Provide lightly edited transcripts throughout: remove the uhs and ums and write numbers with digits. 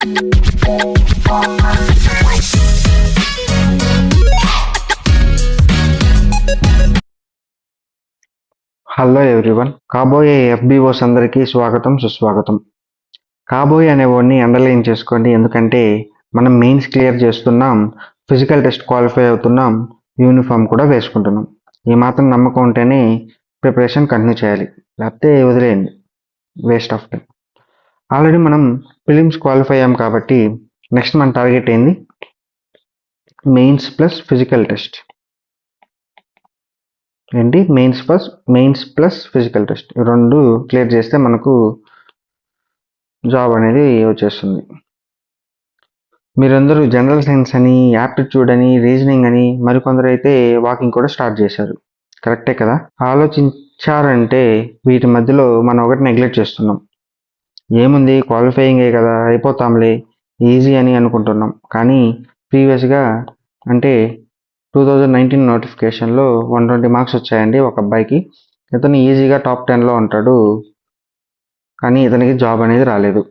Hello everyone. కాబోయే ఎఫ్బిఓస్ అందరికీ స్వాగతం సుస్వాగతం. కాబోయే అనే వర్డ్ని అండర్లైన్ చేసుకోండి, ఎందుకంటే మనం మెయిన్స్ క్లియర్ చేస్తున్నాం, ఫిజికల్ టెస్ట్ క్వాలిఫై అవుతున్నాం, యూనిఫామ్ కూడా వేసుకుంటున్నాం. ఈ మాత్రం నమ్మకం ఉంటేనే ప్రిపరేషన్ కంటిన్యూ చేయాలి, లేకపోతే వదిలేయండి, వేస్ట్ ఆఫ్ టైం. ఆల్రెడీ మనం ప్రిలిమ్స్ క్వాలిఫై అయ్యాం కాబట్టి నెక్స్ట్ మన టార్గెట్ ఏంది? Mains plus physical test. ఏంటి? మెయిన్స్ ప్లస్ ఫిజికల్ టెస్ట్, ఈ రెండు క్లియర్ చేస్తే మనకు జాబ్ అనేది వచ్చేస్తుంది. మీరందరూ జనరల్ సైన్స్ అని, యాప్టిట్యూడ్ అని, రీజనింగ్ అని, మరికొందరు అయితే వాకింగ్ కూడా స్టార్ట్ చేశారు. కరెక్టే కదా? ఆలోచించారంటే వీటి మధ్యలో మనం ఒకటి నెగ్లెక్ట్ చేస్తున్నాం. ఏముంది, క్వాలిఫైయింగే కదా, అయిపోతాంలే, ఈజీ అని అనుకుంటున్నాం. కానీ ప్రీవియస్గా అంటే 2019 నోటిఫికేషన్లో 120 మార్క్స్ వచ్చాయండి ఒక అబ్బాయికి. ఇతను ఈజీగా టాప్ 10లో ఉంటాడు, కానీ ఇతనికి జాబ్ అనేది రాలేదు.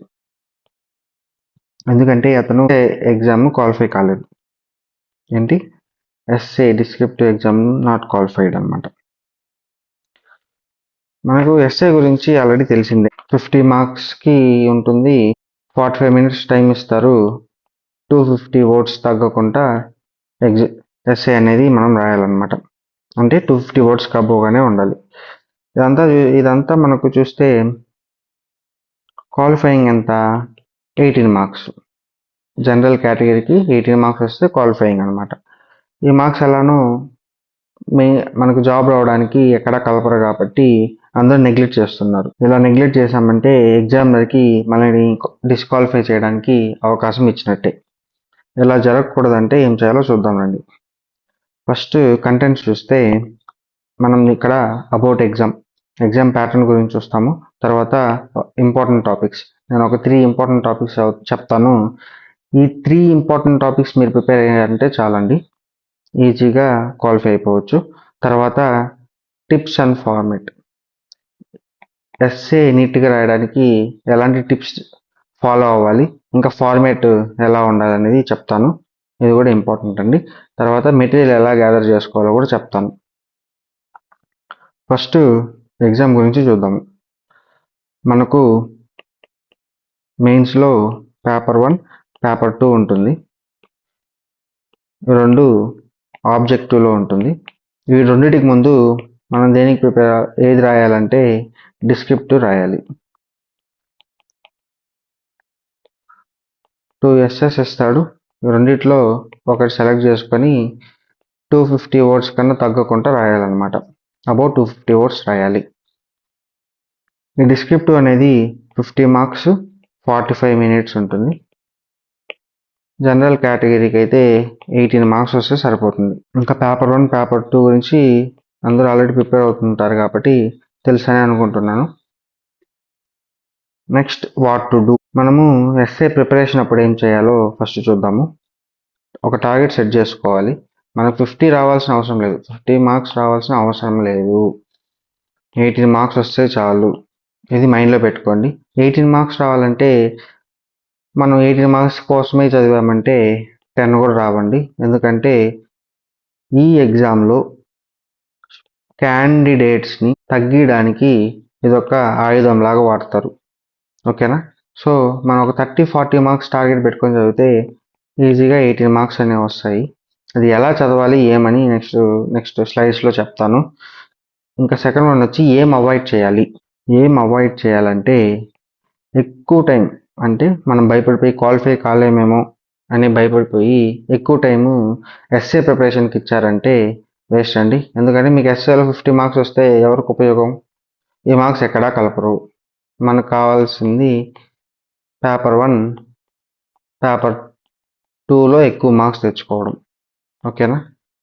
ఎందుకంటే అతను ఎగ్జామ్ క్వాలిఫై కాలేదు. ఏంటి? SA descriptive exam not qualified అనమాట. మనకు ఎస్ఏ గురించి ఆల్రెడీ తెలిసిందే. 50 మార్క్స్కి ఉంటుంది, 45 మినిట్స్ టైం ఇస్తారు, 250 వర్డ్స్ తగ్గకుండా ఎస్ఏ అనేది మనం రాయాలన్నమాట. అంటే 250 వర్డ్స్ కబ్బోగానే ఉండాలి. ఇదంతా మనకు చూస్తే క్వాలిఫైయింగ్ ఎంత? 18 మార్క్స్. జనరల్ కేటగిరీకి 18 మార్క్స్ వస్తే క్వాలిఫైయింగ్ అనమాట. ఈ మార్క్స్ ఎలానో మనకు జాబ్ రావడానికి ఎక్కడా కలపరు కాబట్టి అందరూ నెగ్లెక్ట్ చేస్తున్నారు. ఇలా నెగ్లెక్ట్ చేశామంటే ఎగ్జామినర్కి మనల్ని డిస్క్వాలిఫై చేయడానికి అవకాశం ఇచ్చినట్టే. ఇలా జరగకూడదంటే ఏం చేయాలో చూద్దాం రండి. ఫస్ట్ కంటెంట్స్ చూస్తే మనం ఇక్కడ అబౌట్ ఎగ్జామ్ ప్యాటర్న్ గురించి చూస్తాము. తర్వాత ఇంపార్టెంట్ టాపిక్స్, నేను ఒక 3 ఇంపార్టెంట్ టాపిక్స్ చెప్తాను. ఈ 3 ఇంపార్టెంట్ టాపిక్స్ మీరు ప్రిపేర్ అయ్యారంటే చాలండి, ఈజీగా క్వాలిఫై అయిపోవచ్చు. తర్వాత టిప్స్ అండ్ ఫార్మేట్, ఎస్ఏ నీట్గా రాయడానికి ఎలాంటి టిప్స్ ఫాలో అవ్వాలి, ఇంకా ఫార్మేట్ ఎలా ఉండాలనేది చెప్తాను. ఇది కూడా ఇంపార్టెంట్ అండి. తర్వాత మెటీరియల్ ఎలా గ్యాదర్ చేసుకోవాలో కూడా చెప్తాను. ఫస్ట్ ఎగ్జామ్ గురించి చూద్దాము. మనకు మెయిన్స్లో పేపర్ 1, పేపర్ 2 ఉంటుంది. రెండు ఆబ్జెక్టివ్లో ఉంటుంది. ఈ రెండింటికి ముందు మనం దేనికి ఏది రాయాలంటే డిస్క్రిప్టివ్ రాయాలి. 2 ఎస్ఎస్ ఇస్తాడు, ఈ రెండిట్లో ఒకటి సెలెక్ట్ చేసుకొని 250 వర్డ్స్ కన్నా తగ్గకుండా రాయాలన్నమాట. అబౌట్ 250 వర్డ్స్ రాయాలి. ఈ డిస్క్రిప్టివ్ అనేది 50 మార్క్స్, 45 మినిట్స్ ఉంటుంది. జనరల్ కేటగిరీకి అయితే 18 మార్క్స్ వస్తే సరిపోతుంది. ఇంకా పేపర్ 1, పేపర్ 2 గురించి అందరూ ఆల్రెడీ ప్రిపేర్ అవుతుంటారు కాబట్టి తెలుసని అనుకుంటున్నాను. Next what to do. మనము ఎస్ఏ ప్రిపరేషన్ అప్పుడు ఏం చేయాలో ఫస్ట్ చూద్దాము. ఒక టార్గెట్ సెట్ చేసుకోవాలి. మనకు 50 రావాల్సిన అవసరం లేదు, 50 మార్క్స్ రావాల్సిన అవసరం లేదు, 18 మార్క్స్ వస్తే చాలు. ఇది మైండ్లో పెట్టుకోండి. 18 మార్క్స్ రావాలంటే మనం 18 మార్క్స్ కోసమే చదివామంటే 10 కూడా రావండి. ఎందుకంటే ఈ ఎగ్జామ్లో క్యాండిడేట్స్ని తగ్గించడానికి ఇదొక ఆయుధం లాగా వాడతారు. ఓకేనా? సో మనం ఒక 30-40 మార్క్స్ టార్గెట్ పెట్టుకొని చదివితే ఈజీగా 18 మార్క్స్ అనేవి వస్తాయి. అది ఎలా చదవాలి ఏమని నెక్స్ట్ స్లైడ్స్లో చెప్తాను. ఇంకా సెకండ్ వన్ వచ్చి ఏం అవాయిడ్ చేయాలి. ఏం అవాయిడ్ చేయాలంటే ఎక్కువ టైం, అంటే మనం భయపడిపోయి క్వాలిఫై కాలేమేమో అని భయపడిపోయి ఎక్కువ టైము ఎస్ఏ ప్రిపరేషన్కి ఇచ్చారంటే వేస్ట్ అండి. ఎందుకంటే మీకు ఎస్ఏలో 50 మార్క్స్ వస్తే ఎవరికి ఉపయోగం? ఈ మార్క్స్ ఎక్కడా కలపరు. మనకు కావాల్సింది పేపర్ 1, పేపర్ 2లో ఎక్కువ మార్క్స్ తెచ్చుకోవడం. ఓకేనా?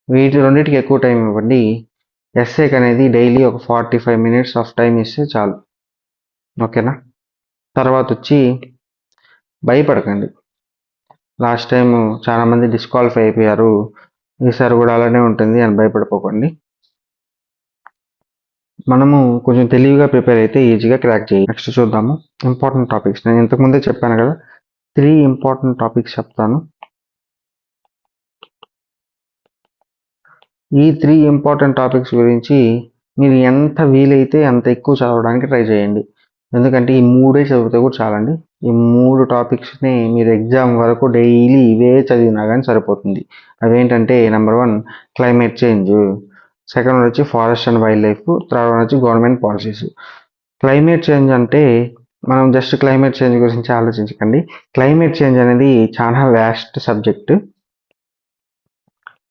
వీటి రెండింటికి ఎక్కువ టైం ఇవ్వండి. ఎస్ఏకి అనేది డైలీ ఒక 45 మినిట్స్ ఆఫ్ టైం ఇస్తే చాలు. ఓకేనా? తర్వాత వచ్చి భయపడకండి. లాస్ట్ టైం చాలామంది డిస్క్వాలిఫై అయిపోయారు, ఈసారి కూడా అలానే ఉంటుంది అని భయపడిపోకండి. మనము కొంచెం తెలివిగా ప్రిపేర్ అయితే ఈజీగా క్రాక్ చేయాలి. నెక్స్ట్ చూద్దాము ఇంపార్టెంట్ టాపిక్స్. నేను ఇంతకుముందే చెప్పాను కదా, 3 ఇంపార్టెంట్ టాపిక్స్ చెప్తాను. ఈ 3 ఇంపార్టెంట్ టాపిక్స్ గురించి మీరు ఎంత వీలైతే అంత ఎక్కువ చదవడానికి ట్రై చేయండి. ఎందుకంటే ఈ 3 చదివితే కూడా చాలండి. ఈ 3 టాపిక్స్ని మీరు ఎగ్జామ్ వరకు డైలీ ఇవే చదివినా కానీ సరిపోతుంది. అవేంటంటే number 1 climate change, second one వచ్చి forest and wildlife, third one వచ్చి గవర్నమెంట్ పాలసీస్. క్లైమేట్ చేంజ్ అంటే మనం జస్ట్ క్లైమేట్ చేంజ్ గురించి ఆలోచించకండి. క్లైమేట్ చేంజ్ అనేది చాలా వ్యాస్ట్ సబ్జెక్ట్.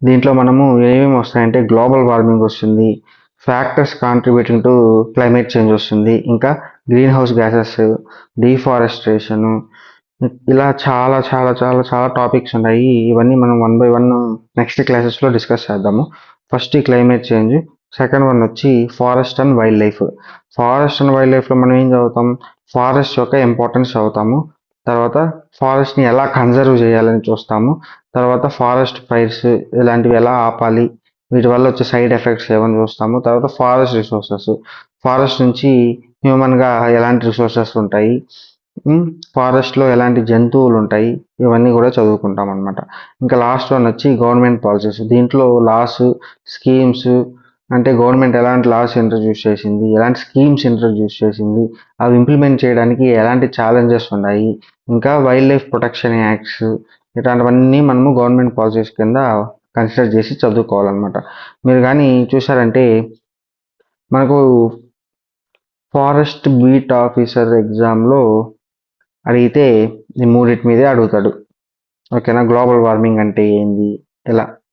దీంట్లో మనము ఏమేమి వస్తాయంటే గ్లోబల్ వార్మింగ్ వస్తుంది, factors contributing to climate change వస్తుంది, ఇంకా గ్రీన్ హౌస్ గ్యాసెస్, డీఫారెస్ట్రేషను, ఇలా చాలా చాలా చాలా చాలా టాపిక్స్ ఉన్నాయి. ఇవన్నీ మనం 1 by 1 నెక్స్ట్ క్లాసెస్లో డిస్కస్ చేద్దాము. ఫస్ట్ ఈ క్లైమేట్ చేంజ్, సెకండ్ వన్ వచ్చి forest and wild life. Forest and wild లైఫ్లో మనం ఏం చదువుతాం, ఫారెస్ట్ యొక్క ఇంపార్టెన్స్ చదువుతాము, తర్వాత ఫారెస్ట్ని ఎలా కన్జర్వ్ చేయాలని చూస్తాము, తర్వాత ఫారెస్ట్ ఫైర్స్ ఇలాంటివి ఎలా ఆపాలి, వీటి వల్ల వచ్చే సైడ్ ఎఫెక్ట్స్ ఏమని చూస్తాము, తర్వాత ఫారెస్ట్ రిసోర్సెస్, ఫారెస్ట్ నుంచి హ్యూమన్గా ఎలాంటి రిసోర్సెస్ ఉంటాయి, ఫారెస్ట్లో ఎలాంటి జంతువులు ఉంటాయి, ఇవన్నీ కూడా చదువుకుంటాం అనమాట. ఇంకా లాస్ట్ వన్ వచ్చి గవర్నమెంట్ పాలసీస్. దీంట్లో లాస్, స్కీమ్స్, అంటే గవర్నమెంట్ ఎలాంటి లాస్ ఇంట్రడ్యూస్ చేసింది, ఎలాంటి స్కీమ్స్ ఇంట్రడ్యూస్ చేసింది, అవి ఇంప్లిమెంట్ చేయడానికి ఎలాంటి ఛాలెంజెస్ ఉన్నాయి, ఇంకా వైల్డ్ లైఫ్ ప్రొటెక్షన్ యాక్ట్స్, ఇలాంటివన్నీ మనము గవర్నమెంట్ పాలసీస్ కింద కన్సిడర్ చేసి చదువుకోవాలన్నమాట. మీరు కానీ చూసారంటే మనకు ఫారెస్ట్ బీట్ ఆఫీసర్ ఎగ్జామ్లో అడిగితే ఈ మూడింటి మీదే అడుగుతాడు. ఓకేనా, గ్లోబల్ వార్మింగ్ అంటే ఏంది,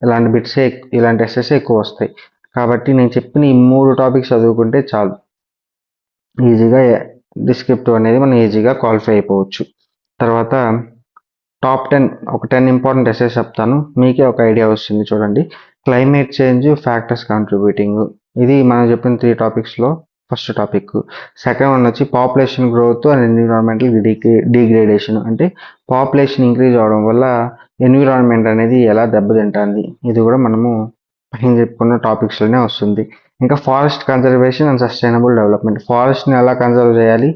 ఇలాంటి బిట్సే, ఇలాంటి ఎస్ఎస్ఏ ఎక్కువ వస్తాయి. కాబట్టి నేను చెప్పిన ఈ 3 టాపిక్స్ చదువుకుంటే చాలు, ఈజీగా డిస్క్రిప్టివ్ అనేది మనం ఈజీగా క్వాలిఫై అయిపోవచ్చు. తర్వాత టాప్ 10 ఒక 10 ఇంపార్టెంట్ ఎస్సేస్ చెప్తాను, మీకే ఒక ఐడియా వస్తుంది. చూడండి, క్లైమేట్ చేంజ్, ఫ్యాక్టర్స్ కాంట్రిబ్యూటింగ్, ఇది మనం చెప్పిన 3 టాపిక్స్లో ఫస్ట్ టాపిక్. సెకండ్ వన్ వచ్చి population growth and environmental degradation, అంటే పాపులేషన్ ఇంక్రీజ్ అవడం వల్ల ఎన్విరాన్మెంట్ అనేది ఎలా దెబ్బతింటుంది, ఇది కూడా మనము పైన చెప్పుకున్న టాపిక్స్లోనే వస్తుంది. ఇంకా forest conservation and sustainable development, ఫారెస్ట్ని ఎలా కన్జర్వ్ చేయాలి,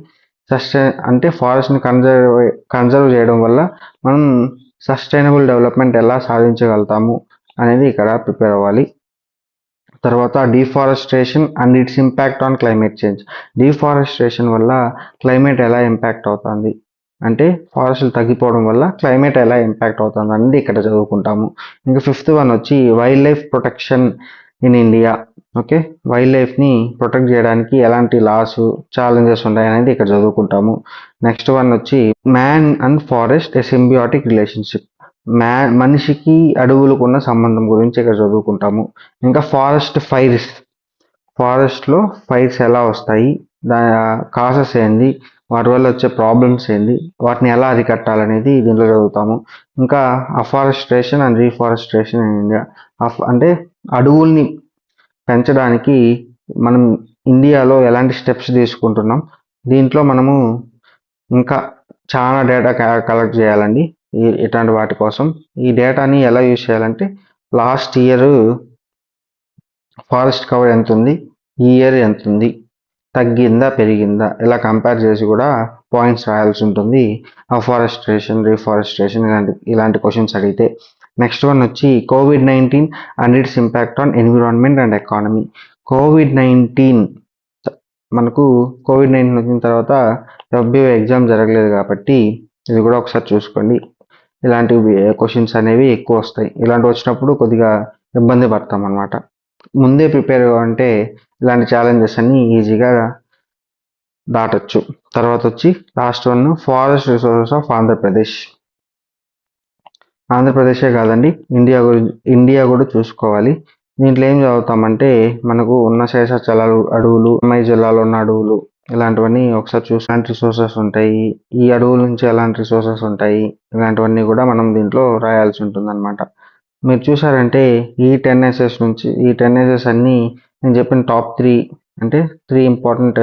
అంటే ఫారెస్ట్ని కన్జర్వ్ చేయడం వల్ల మనం సస్టైనబుల్ డెవలప్మెంట్ ఎలా సాధించగలుగుతాము అనేది ఇక్కడ ప్రిపేర్ అవ్వాలి. తర్వాత deforestation and it's impact on climate change, deforestation వల్ల క్లైమేట్ ఎలా ఇంపాక్ట్ అవుతుంది, అంటే ఫారెస్ట్లు తగ్గిపోవడం వల్ల క్లైమేట్ ఎలా ఇంపాక్ట్ అవుతుంది అనేది ఇక్కడ చదువుకుంటాము. ఇంకా ఫిఫ్త్ వన్ వచ్చి wild life protection in India. Okay, wild లైఫ్ని ప్రొటెక్ట్ చేయడానికి ఎలాంటి లాస్, ఛాలెంజెస్ ఉన్నాయి అనేది ఇక్కడ చదువుకుంటాము. నెక్స్ట్ వన్ వచ్చి man and forest A symbiotic relationship, మనిషికి అడవులకున్న సంబంధం గురించి ఇక్కడ చదువుకుంటాము. ఇంకా ఫారెస్ట్ ఫైర్స్, ఫారెస్ట్లో ఫైర్స్ ఎలా వస్తాయి, కాసెస్ ఏంది, వాటి వల్ల వచ్చే ప్రాబ్లమ్స్ ఏంది, వాటిని ఎలా అరికట్టాలనేది దీంట్లో చదువుతాము. ఇంకా అఫారెస్ట్రేషన్ అండ్ రీఫారెస్ట్రేషన్ ఇన్ ఇండియా, అంటే అడవుల్ని పెంచడానికి మనం ఇండియాలో ఎలాంటి స్టెప్స్ తీసుకుంటున్నాం, దీంట్లో మనము ఇంకా చాలా డేటా కలెక్ట్ చేయాలండి ఇట్లాంటి వాటి కోసం. ఈ డేటాని ఎలా యూజ్ చేయాలంటే లాస్ట్ ఇయర్ ఫారెస్ట్ కవర్ ఎంత ఉంది, ఈ ఇయర్ ఎంత ఉంది, తగ్గిందా పెరిగిందా, ఇలా కంపేర్ చేసి కూడా పాయింట్స్ రాయాల్సి ఉంటుంది అఫారెస్ట్రేషన్, రీఫారెస్ట్రేషన్ ఇలాంటి క్వశ్చన్స్ అడిగితే. నెక్స్ట్ వన్ వచ్చి COVID-19 and it's impact on environment and economy. COVID-19, మనకు COVID-19 వచ్చిన తర్వాత WBO ఎగ్జామ్ జరగలేదు కాబట్టి ఇది కూడా ఒకసారి చూసుకోండి. ఇలాంటి క్వశ్చన్స్ అనేవి ఎక్కువ వస్తాయి, ఇలాంటివి వచ్చినప్పుడు కొద్దిగా ఇబ్బంది పడతాం అనమాట. ముందే ప్రిపేర్ అంటే ఇలాంటి ఛాలెంజెస్ అన్ని ఈజీగా దాటొచ్చు. తర్వాత వచ్చి last one forest resources of Andhra Pradesh. ఆంధ్రప్రదేశే కాదండి, ఇండియా కూడా చూసుకోవాలి. దీంట్లో ఏం చదువుతామంటే మనకు ఉన్న శేషాచలాలు అడవులు, అమ్మాయి జిల్లాలో ఉన్న అడవులు, ఇలాంటివన్నీ ఒకసారి చూసి ఎలాంటి రిసోర్సెస్ ఉంటాయి, ఈ అడవుల నుంచి ఎలాంటి రిసోర్సెస్ ఉంటాయి, ఇలాంటివన్నీ కూడా మనం దీంట్లో రాయాల్సి ఉంటుంది అనమాట. మీరు చూసారంటే ఈ 10 ఎస్ఎస్ నుంచి, ఈ 10 ఎస్ఎస్ అన్నీ నేను చెప్పిన టాప్ 3, అంటే 3 ఇంపార్టెంట్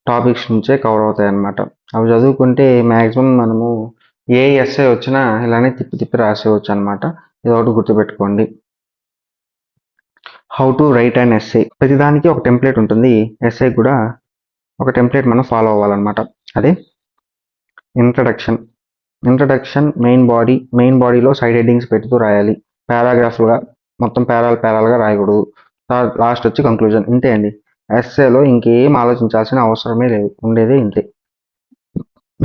టాపిక్స్ నుంచే కవర్ అవుతాయి అన్నమాట. అవి చదువుకుంటే మ్యాక్సిమం మనము ఏ ఎస్ఏ వచ్చినా ఇలానే తిప్పి తిప్పి రాసేవచ్చు అనమాట. ఇది ఒకటి గుర్తుపెట్టుకోండి. How to write and SA, ప్రతిదానికి ఒక టెంప్లెట్ ఉంటుంది, ఎస్ఏ కూడా ఒక టెంప్లెట్ మనం ఫాలో అవ్వాలన్నమాట. అదే ఇంట్రడక్షన్, ఇంట్రడక్షన్, మెయిన్ బాడీలో సైడ్ హెడ్డింగ్స్ పెడుతూ రాయాలి. పారాగ్రాఫ్లుగా మొత్తం పేరాలుగా రాయకూడదు. లాస్ట్ వచ్చి కంక్లూజన్. ఇంతే అండి. ఎస్సేలో ఇంకేం ఆలోచించాల్సిన అవసరమే లేదు. ఉండేదే ఇంతే.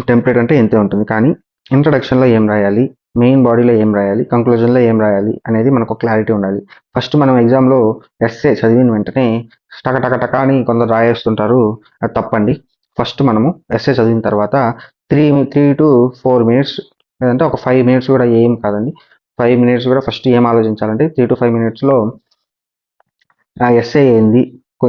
టెంప్లెట్ అంటే ఇంతే ఉంటుంది. కానీ ఇంట్రడక్షన్లో ఏం రాయాలి, మెయిన్ బాడీలో ఏం రాయాలి, కంక్లూజన్లో ఏం రాయాలి అనేది మనకు క్లారిటీ ఉండాలి. ఫస్ట్ మనం ఎగ్జామ్లో ఎస్సే చదివిన వెంటనే టక అని కొందరు రాయేస్తుంటారు. అది తప్పండి. ఫస్ట్ మనము ఎస్సే చదివిన తర్వాత 3 to 4 మినిట్స్ లేదంటే ఒక 5 మినిట్స్ కూడా ఏం కాదండి. 5 మినిట్స్ కూడా ఫస్ట్ ఏం ఆలోచించాలంటే 3 to 5 మినిట్స్లో ఆ ఎస్సే ఏంది,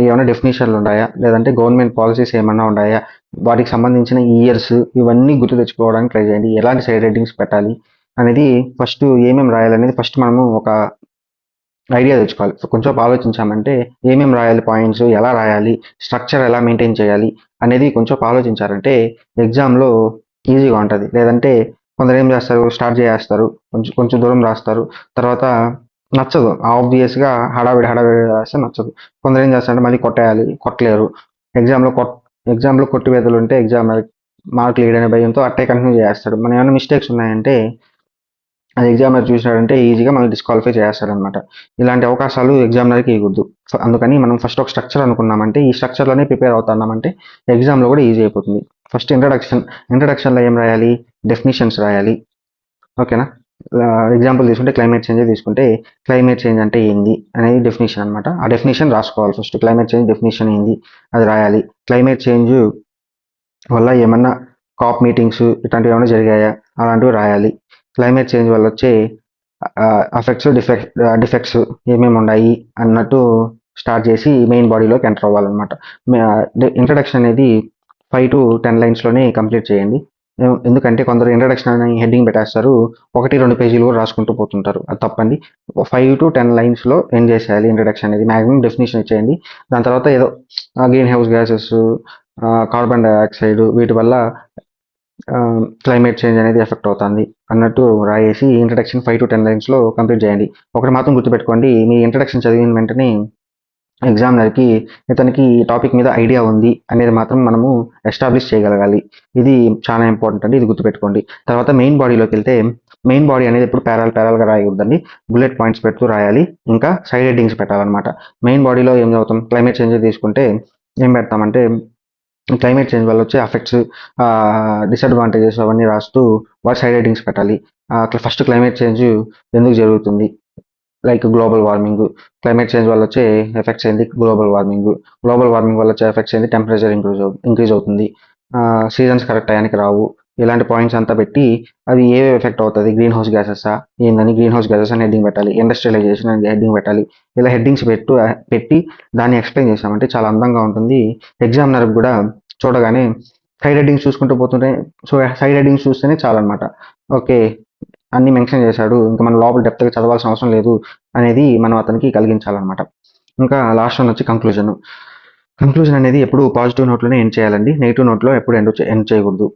ఏమైనా డెఫినేషన్లు ఉన్నాయా, లేదంటే గవర్నమెంట్ పాలసీస్ ఏమన్నా ఉన్నాయా, వాటికి సంబంధించిన ఇయర్స్ ఇవన్నీ గుర్తు తెచ్చుకోవడానికి ట్రై చేయండి. ఎలాంటి సైడ్ హెడ్డింగ్స్ పెట్టాలి అనేది ఫస్ట్ ఏమేమి రాయాలనేది ఫస్ట్ మనము ఒక ఐడియా తెచ్చుకోవాలి. కొంచెం ఆలోచించామంటే ఏమేమి రాయాలి, పాయింట్స్ ఎలా రాయాలి, స్ట్రక్చర్ ఎలా మెయింటైన్ చేయాలి అనేది కొంచెం ఆలోచించారంటే ఎగ్జామ్లో ఈజీగా ఉంటుంది. లేదంటే కొందరు ఏం చేస్తారు, స్టార్ట్ చేస్తారు, కొంచెం దూరం రాస్తారు, తర్వాత నచ్చదు. ఆబ్వియస్గా హడావిడి రాస్తే నచ్చదు. కొందరు ఏం చేస్తారంటే మళ్ళీ కొట్టలేరు. ఎగ్జామ్లో కొట్టివేతలు ఉంటే ఎగ్జామ్ మార్కులు వేయడనే భయంతో అట్టే కంటిన్యూ చేస్తాడు. మనం ఏమైనా మిస్టేక్స్ ఉన్నాయంటే అది ఎగ్జామినర్ చూసినాడంటే ఈజీగా మనం డిస్క్వాలిఫై చేస్తాడనమాట. ఇలాంటి అవకాశాలు ఎగ్జామినర్కి ఇవ్వద్దు. అందుకని మనం ఫస్ట్ ఒక స్ట్రక్చర్ అనుకున్నామంటే ఈ స్ట్రక్చర్లోనే ప్రిపేర్ అవుతున్నామంటే ఎగ్జామ్లో కూడా ఈజీ అయిపోతుంది. ఫస్ట్ ఇంట్రడక్షన్లో ఏం రాయాలి, డెఫినిషన్స్ రాయాలి. ఓకేనా. ఎగ్జాంపుల్ తీసుకుంటే క్లైమేట్ చేంజ్ తీసుకుంటే క్లైమేట్ చేంజ్ అంటే ఏంది అనేది డెఫినేషన్ అనమాట. ఆ డెఫినేషన్ రాసుకోవాలి. ఫస్ట్ క్లైమేట్ చేంజ్ డెఫినేషన్ ఏంది అది రాయాలి. క్లైమేట్ చేంజ్ వల్ల ఏమన్నా కాప్ మీటింగ్స్ ఇట్లాంటివి ఏమైనా జరిగాయా అలాంటివి రాయాలి. క్లైమేట్ చేంజ్ వల్ల వచ్చే డిఫెక్ట్స్ ఏమేమి ఉన్నాయి అన్నట్టు స్టార్ట్ చేసి మెయిన్ బాడీలోకి ఎంటర్ అవ్వాలన్నమాట. ఇంట్రడక్షన్ అనేది 5 to 10 లైన్స్లోనే కంప్లీట్ చేయండి. ఎందుకంటే కొందరు ఇంట్రడక్షన్ అని హెడ్డింగ్ పెట్టేస్తారు, 1-2 పేజీలు కూడా రాసుకుంటూ పోతుంటారు. అది తప్పండి. 5 to 10 లైన్స్లో ఏం చేసేయాలి ఇంట్రడక్షన్ అనేది. మ్యాక్సిమం డెఫినేషన్ ఇచ్చేయండి. దాని తర్వాత ఏదో green house gases, carbon dioxide వీటి వల్ల క్లైమేట్ చేంజ్ అనేది ఎఫెక్ట్ అవుతుంది అన్నట్టు రాయేసి ఇంట్రడక్షన్ 5 to 10 లైన్స్లో కంప్లీట్ చేయండి. ఒకటి మాత్రం గుర్తుపెట్టుకోండి, మీ ఇంట్రడక్షన్ చదివిన వెంటనే ఎగ్జామినర్కి ఇతనికి టాపిక్ మీద ఐడియా ఉంది అనేది మాత్రం మనము ఎస్టాబ్లిష్ చేయగలగాలి. ఇది చాలా ఇంపార్టెంట్ అండి. ఇది గుర్తుపెట్టుకోండి. తర్వాత మెయిన్ బాడీలోకి వెళ్తే మెయిన్ బాడీ అనేది ఎప్పుడు పేరాలుగా రాయకూడదండి. బుల్లెట్ పాయింట్స్ పెడుతూ రాయాలి. ఇంకా సైడ్ హెడ్డింగ్స్ పెట్టాలన్నమాట. మెయిన్ బాడీలో ఏం చదువుతాం, క్లైమేట్ చేంజ్ తీసుకుంటే ఏం పెడతామంటే క్లైమేట్ చేంజ్ వల్ల వచ్చే ఎఫెక్ట్స్, డిసడ్వాంటేజెస్ అవన్నీ రాస్తూ వాటి సైడ్ హెడ్డింగ్స్ పెట్టాలి. ఫస్ట్ క్లైమేట్ చేంజ్ ఎందుకు జరుగుతుంది, like global warming, climate change వల్ల వచ్చే ఎఫెక్ట్స్ ఏంది, గ్లోబల్ వార్మింగ్ వల్ల వచ్చే ఎఫెక్ట్స్ ఏంది, టెంపరేచర్ ఇంక్రీజ్ అవుతుంది, సీజన్స్ కరెక్ట్ టైంకి రావు, ఇలాంటి పాయింట్స్ అంతా పెట్టి అవి ఏ ఎఫెక్ట్ అవుతుంది, గ్రీన్ హౌస్ గ్యాసెస్ ఏందని గ్రీన్ హౌస్ గ్యాసెస్ అని హెడ్డింగ్ పెట్టాలి, ఇండస్ట్రియలైజేషన్ అని హెడ్డింగ్ పెట్టాలి. ఇలా హెడ్డింగ్స్ పెట్టి దాన్ని ఎక్స్ప్లెయిన్ చేసామంటే చాలా అందంగా ఉంటుంది. ఎగ్జామినర్ కూడా చూడగానే సైడ్ హెడ్డింగ్స్ చూసుకుంటూ పోతుంటే, సో సైడ్ హెడ్డింగ్స్ చూస్తేనే చాలన్నమాట. ఓకే, అన్ని మెన్షన్ చేశాడు, ఇంకా మనం లోపల డెప్త్గా చదవాల్సిన అవసరం లేదు అనేది మనం అతనికి కలిగించాలన్నమాట. ఇంకా లాస్ట్ వన్ వచ్చి కంక్లూజన్ అనేది ఎప్పుడు పాజిటివ్ నోట్లోనే ఎండ్ చేయాలండి. నెగిటివ్ నోట్లో ఎప్పుడు ఎండ్ చేయకూడదు.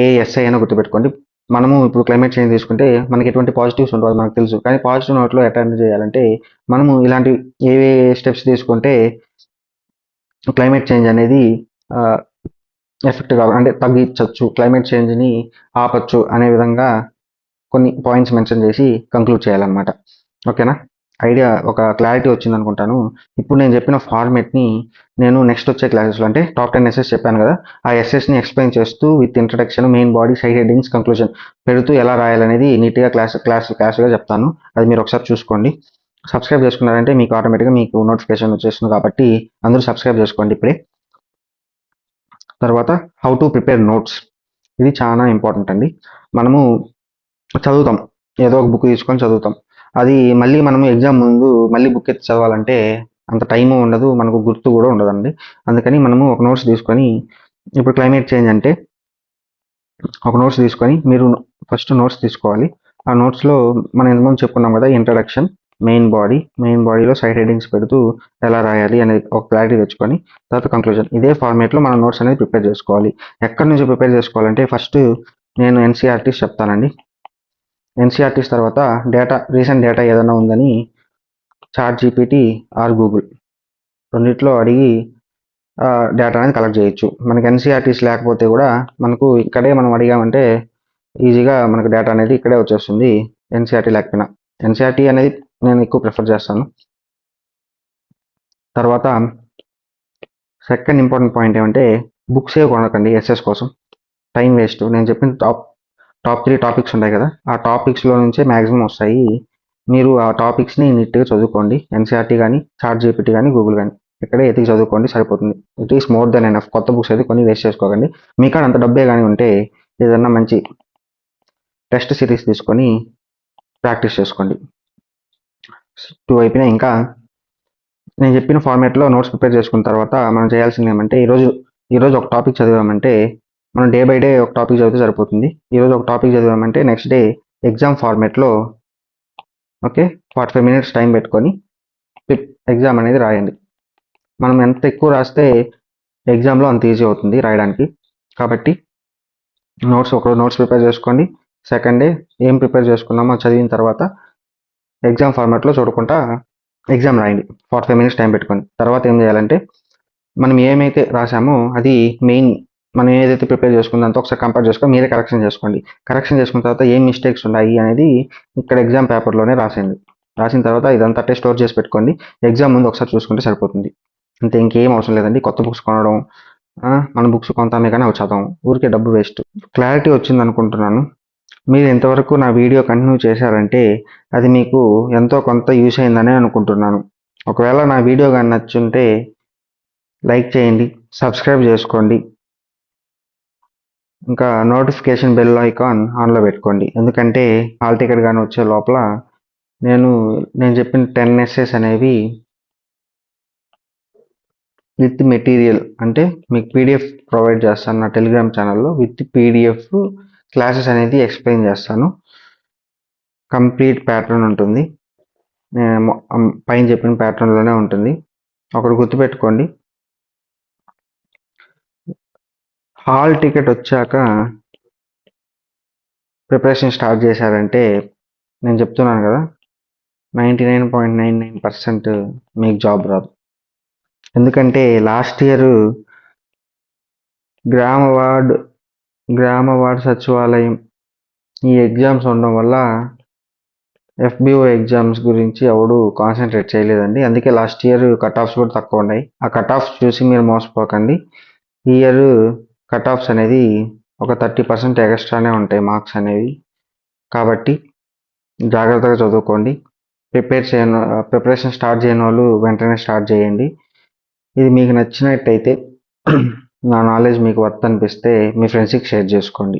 ఏ ఎస్ఐ అయినా గుర్తుపెట్టుకోండి. మనము ఇప్పుడు క్లైమేట్ చేంజ్ తీసుకుంటే మనకి ఎటువంటి పాజిటివ్స్ ఉండవు మనకు తెలుసు. కానీ పాజిటివ్ నోట్లో అటెండ్ చేయాలంటే మనము ఇలాంటి ఏ స్టెప్స్ తీసుకుంటే క్లైమేట్ చేంజ్ అనేది ఎఫెక్ట్ కావాలి అంటే తగ్గించవచ్చు, క్లైమేట్ చేంజ్ని ఆపచ్చు అనే విధంగా కొన్ని పాయింట్స్ మెన్షన్ చేసి కంక్లూడ్ చేయాలన్నమాట. ఓకేనా. ఐడియా ఒక క్లారిటీ వచ్చింది అనుకుంటాను. ఇప్పుడు నేను చెప్పిన ఫార్మేట్ని నేను నెక్స్ట్ వచ్చే క్లాసెస్లో అంటే టాప్ 10 ఎస్ఎస్ చెప్పాను కదా, ఆ ఎస్ఎస్ని ఎక్స్ప్లెయిన్ చేస్తూ with introduction, main body, side headings, conclusion పెడుతూ ఎలా రాయాలనేది నీట్గా క్లాస్గా చెప్తాను. అది మీరు ఒకసారి చూసుకోండి. సబ్స్క్రైబ్ చేసుకున్నారంటే మీకు ఆటోమేటిక్గా మీకు నోటిఫికేషన్ వచ్చేస్తుంది కాబట్టి అందరూ సబ్స్క్రైబ్ చేసుకోండి ఇప్పుడే. తర్వాత హౌ టు ప్రిపేర్ నోట్స్, ఇది చాలా ఇంపార్టెంట్ అండి. మనము చదువుతాం, ఏదో ఒక బుక్ తీసుకొని చదువుతాం, అది మళ్ళీ మనము ఎగ్జామ్ ముందు మళ్ళీ బుక్ ఎత్తి చదవాలంటే అంత టైము ఉండదు, మనకు గుర్తు కూడా ఉండదండి. అందుకని మనము ఒక నోట్స్ తీసుకొని, ఇప్పుడు క్లైమేట్ చేంజ్ అంటే ఒక నోట్స్ తీసుకొని మీరు ఫస్ట్ నోట్స్ తీసుకోవాలి. ఆ నోట్స్లో మనం ఎంతమంది చెప్పుకున్నాం కదా, ఇంట్రడక్షన్, మెయిన్ బాడీలో సైడ్ హెడ్డింగ్స్ పెడుతూ ఎలా రాయాలి అనేది ఒక క్లారిటీ తెచ్చుకొని తర్వాత కంక్లూజన్, ఇదే ఫార్మేట్లో మనం నోట్స్ అనేది ప్రిపేర్ చేసుకోవాలి. ఎక్కడి నుంచి ప్రిపేర్ చేసుకోవాలంటే ఫస్ట్ నేను ఎన్సీఆర్టీస్ చెప్తానండి. ఎన్సీఆర్టీస్ తర్వాత రీసెంట్ డేటా ఏదైనా ఉందని చాట్ జీపీటీ ఆర్ గూగుల్ రెండిట్లో అడిగి డేటా అనేది కలెక్ట్ చేయొచ్చు. మనకి ఎన్సీఆర్టీస్ లేకపోతే కూడా మనకు ఇక్కడే మనం అడిగామంటే ఈజీగా మనకు డేటా అనేది ఇక్కడే వచ్చేస్తుంది ఎన్సీఆర్టీ లేకపోయినా. ఎన్సీఆర్టీ అనేది నేను ఎక్కువ ప్రిఫర్ చేస్తాను. తర్వాత సెకండ్ ఇంపార్టెంట్ పాయింట్ ఏమంటే బుక్స్ ఏ కొనకండి ఎస్ఎస్ కోసం, టైం వేస్ట్. నేను చెప్పిన టాప్ 3 టాపిక్స్ ఉంటాయి కదా, ఆ టాపిక్స్లో నుంచే మ్యాక్సిమం వస్తాయి. మీరు ఆ టాపిక్స్ని నీట్గా చదువుకోండి. ఎన్సీఆర్టీ కానీ, చాట్ జీపీటీ కానీ, గూగుల్ కానీ ఇక్కడే ఎతికి చదువుకోండి, సరిపోతుంది. It is more than enough. కొత్త బుక్స్ అయితే కొన్ని వేస్ట్ చేసుకోకండి. మీ కాడ అంత డబ్బే కానీ ఉంటే ఏదన్నా మంచి టెస్ట్ సిరీస్ తీసుకొని ప్రాక్టీస్ చేసుకోండి. 2 అయిపోయినా ఇంకా నేను చెప్పిన ఫార్మేట్లో నోట్స్ ప్రిపేర్ చేసుకున్న తర్వాత మనం చేయాల్సింది ఏమంటే ఈరోజు ఒక టాపిక్ చదివామంటే మనం డే బై డే ఒక టాపిక్ చదివితే సరిపోతుంది. ఈరోజు ఒక టాపిక్ చదివామంటే నెక్స్ట్ డే ఎగ్జామ్ ఫార్మేట్లో ఓకే 45 minutes టైం పెట్టుకొని ఎగ్జామ్ అనేది రాయండి. మనం ఎంత ఎక్కువ రాస్తే ఎగ్జామ్లో అంత ఈజీ అవుతుంది రాయడానికి. కాబట్టి ఒకరోజు నోట్స్ ప్రిపేర్ చేసుకోండి. సెకండ్ డే ఏం ప్రిపేర్ చేసుకున్నామో చదివిన తర్వాత ఎగ్జామ్ ఫార్మాట్లో చూడకుండా ఎగ్జామ్ రాయండి 45 minutes టైం పెట్టుకొని. తర్వాత ఏం చేయాలంటే మనం ఏమైతే రాసామో అది మెయిన్, మనం ఏదైతే ప్రిపేర్ చేసుకుందో అంతా ఒకసారి కంపేర్ చేసుకొని మీరే కరెక్షన్ చేసుకోండి. కరెక్షన్ చేసుకున్న తర్వాత ఏం మిస్టేక్స్ ఉన్నాయి అనేది ఇక్కడ ఎగ్జామ్ పేపర్లోనే రాసేయండి. రాసిన తర్వాత ఇదంతా అట్టే స్టోర్ చేసి పెట్టుకోండి. ఎగ్జామ్ ముందు ఒకసారి చూసుకుంటే సరిపోతుంది. అంతే, ఇంకేం అవసరం లేదండి. కొత్త బుక్స్ కొనడం, మన బుక్స్ కొంతామే కానీ అవి చదవం, ఊరికే డబ్బు వేస్ట్. క్లారిటీ వచ్చింది అనుకుంటున్నాను. మీరు ఇంతవరకు నా వీడియో కంటిన్యూ చేశారంటే అది మీకు ఎంతో కొంత యూస్ అయిందనే అనుకుంటున్నాను. ఒకవేళ నా వీడియో కానీ నచ్చుంటే లైక్ చేయండి, సబ్స్క్రైబ్ చేసుకోండి, ఇంకా నోటిఫికేషన్ బెల్ ఐకాన్ ఆన్లో పెట్టుకోండి. ఎందుకంటే హాల్ టికెట్ కానీ వచ్చే లోపల నేను చెప్పిన 10 essays అనేవి విత్ మెటీరియల్, అంటే మీకు పీడిఎఫ్ ప్రొవైడ్ చేస్తాను నా టెలిగ్రామ్ ఛానల్లో. విత్ పీడిఎఫ్ క్లాసెస్ అనేది ఎక్స్ప్లెయిన్ చేస్తాను. కంప్లీట్ ప్యాటర్న్ ఉంటుంది, పైన చెప్పిన ప్యాటర్న్లోనే ఉంటుంది. ఒకటి గుర్తుపెట్టుకోండి, హాల్ టికెట్ వచ్చాక ప్రిపరేషన్ స్టార్ట్ చేశారంటే నేను చెప్తున్నాను కదా 99.99% మీకు జాబ్ రాదు. ఎందుకంటే లాస్ట్ ఇయర్ గ్రామ వార్డ్ సచివాలయం ఈ ఎగ్జామ్స్ ఉండడం వల్ల FBO ఎగ్జామ్స్ గురించి ఎవడు కాన్సన్ట్రేట్ చేయలేదండి. అందుకే లాస్ట్ ఇయర్ కట్ ఆఫ్స్ కూడా తక్కువ ఉన్నాయి. ఆ కట్ ఆఫ్స్ చూసి మీరు మోసపోకండి. ఈ ఇయర్ కట్ ఆఫ్స్ అనేది ఒక 30% ఎక్స్ట్రానే ఉంటాయి మార్క్స్ అనేవి. కాబట్టి జాగ్రత్తగా చదువుకోండి. ప్రిపరేషన్ స్టార్ట్ చేయని వాళ్ళు వెంటనే స్టార్ట్ చేయండి. ఇది మీకు నచ్చినట్టయితే నా నాలెడ్జ్ మీకు వర్త్ అనిపిస్తే మీ ఫ్రెండ్స్కి షేర్ చేసుకోండి.